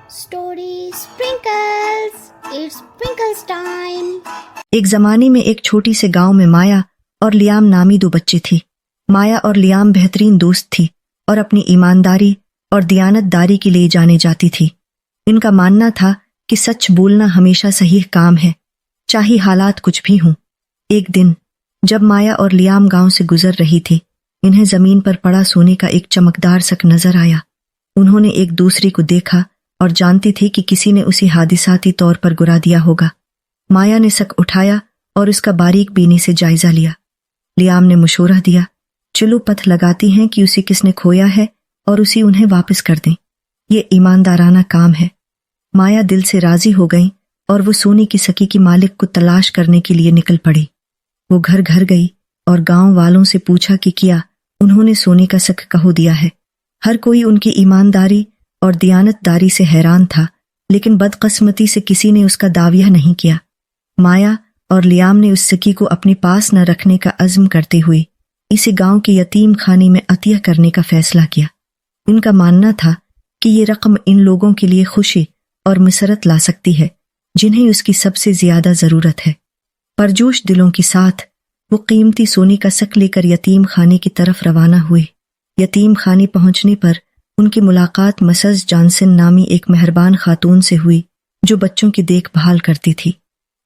Story Sprinkles. It's Sprinkles time. एक जमाने में एक छोटी से गांव में माया और लियाम नामी दो बच्चे थे। माया और लियाम बेहतरीन दोस्त थी और अपनी ईमानदारी और दियानतदारी के लिए जाने जाती थी। इनका मानना था कि सच बोलना हमेशा सही काम है, चाहे हालात कुछ भी हों। एक दिन जब माया और लियाम गांव से गुजर रही थी, इन्हें जमीन पर पड़ा सोने का एक चमकदार शक नजर आया। उन्होंने एक दूसरे को देखा और जानती थी कि किसी ने उसे हादिसाती तौर पर गिरा दिया होगा। माया ने शक उठाया और उसका बारीक बीनी से जायजा लिया। लियाम ने मशवरा दिया, चलो पथ लगाती हैं कि उसे किसने खोया है और उसे उन्हें वापस कर दें। ये ईमानदाराना काम है। माया दिल से राजी हो गई और वो सोने की सकी की मालिक को तलाश करने के लिए निकल पड़ी। वो घर घर गई और गांव वालों से पूछा कि क्या उन्होंने सोने का शक कहो दिया है। हर कोई उनकी ईमानदारी और दियानतदारी से हैरान था, लेकिन बदकिस्मती से किसी ने उसका दाविया नहीं किया। माया और लियाम ने उस सकी को अपने पास न रखने का अज़्म करते हुए इसे गांव के यतीम खाने में अतिया करने का फैसला किया। उनका मानना था कि ये रकम इन लोगों के लिए खुशी और मसरत ला सकती है जिन्हें उसकी सबसे ज्यादा जरूरत है। परजोश दिलों के साथ वो कीमती सोने का शक लेकर यतीम खाने की तरफ रवाना हुए। यतीम खाने पहुंचने पर उनकी मुलाकात मिसेस जॉनसन नामी एक मेहरबान खातून से हुई जो बच्चों की देखभाल करती थी।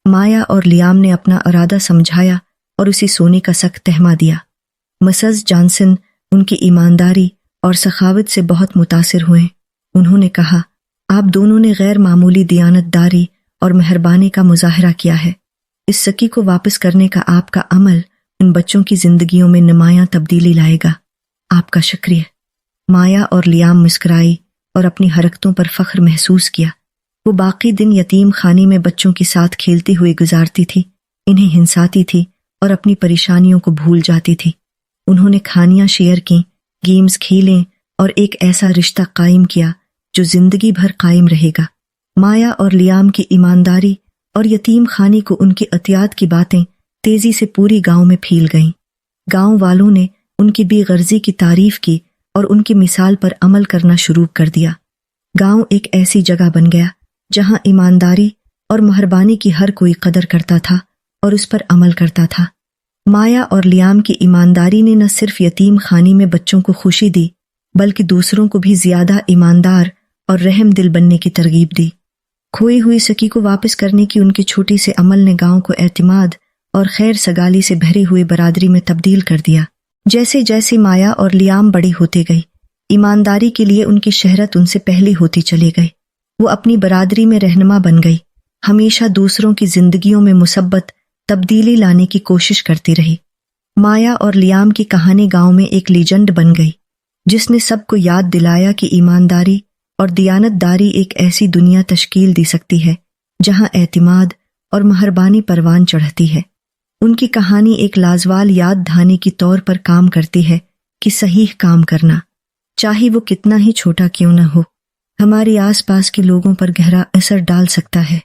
माया और लियाम ने अपना इरादा समझाया और उसे सोने का शक तहमा दिया। मिसेस जॉनसन उनकी ईमानदारी और सखावत से बहुत मुतासिर हुए। उन्होंने कहा, आप दोनों ने गैर मामूली दियानतदारी और मेहरबानी का मुजाहरा किया है। इस सकी को वापस करने का आपका अमल इन बच्चों की जिंदगियों में नुमायां तब्दीली लाएगा। आपका शुक्रिया। माया और लियाम मुस्कुराई और अपनी हरकतों पर फख्र महसूस किया। वो बाकी दिन यतीम खाने में बच्चों के साथ खेलते हुए गुजारती थी, इन्हें हिंसाती थी और अपनी परेशानियों को भूल जाती थी। उन्होंने खानियां शेयर की, गेम्स खेलें और एक ऐसा रिश्ता कायम किया जो जिंदगी भर कायम रहेगा। माया और लियाम की ईमानदारी और यतीम खाने को उनकी अतियात की बातें तेजी से पूरी गांव में फैल गईं। गांव वालों ने उनकी बेगर्जी की तारीफ की और उनकी मिसाल पर अमल करना शुरू कर दिया। गांव एक ऐसी जगह बन गया जहां ईमानदारी और मेहरबानी की हर कोई कदर करता था और उस पर अमल करता था। माया और लियाम की ईमानदारी ने न सिर्फ यतीम खाने में बच्चों को खुशी दी, बल्कि दूसरों को भी ज्यादा ईमानदार और रहम दिल बनने की तरगीब दी। खोई हुई सकी को वापस करने की उनके छोटे से अमल ने गांव को एतमाद और खैर सगाली से भरी हुई बरादरी में तब्दील कर दिया। जैसे जैसे माया और लियाम बड़ी होते गई, ईमानदारी के लिए उनकी शहरत उनसे पहले होती चली गई। वो अपनी बरादरी में रहनुमा बन गई, हमेशा दूसरों की जिंदगियों में मुसब्बत तब्दीली लाने की कोशिश करती रही। माया और लियाम की कहानी गांव में एक लीजेंड बन गई, जिसने सबको याद दिलाया कि ईमानदारी और दियानतदारी एक ऐसी दुनिया तश्कील दे सकती है जहां एतमाद और मेहरबानी परवान चढ़ती है। उनकी कहानी एक लाजवाल याद दहानी के तौर पर काम करती है कि सही काम करना, चाहे वो कितना ही छोटा क्यों न हो, हमारे आसपास के लोगों पर गहरा असर डाल सकता है।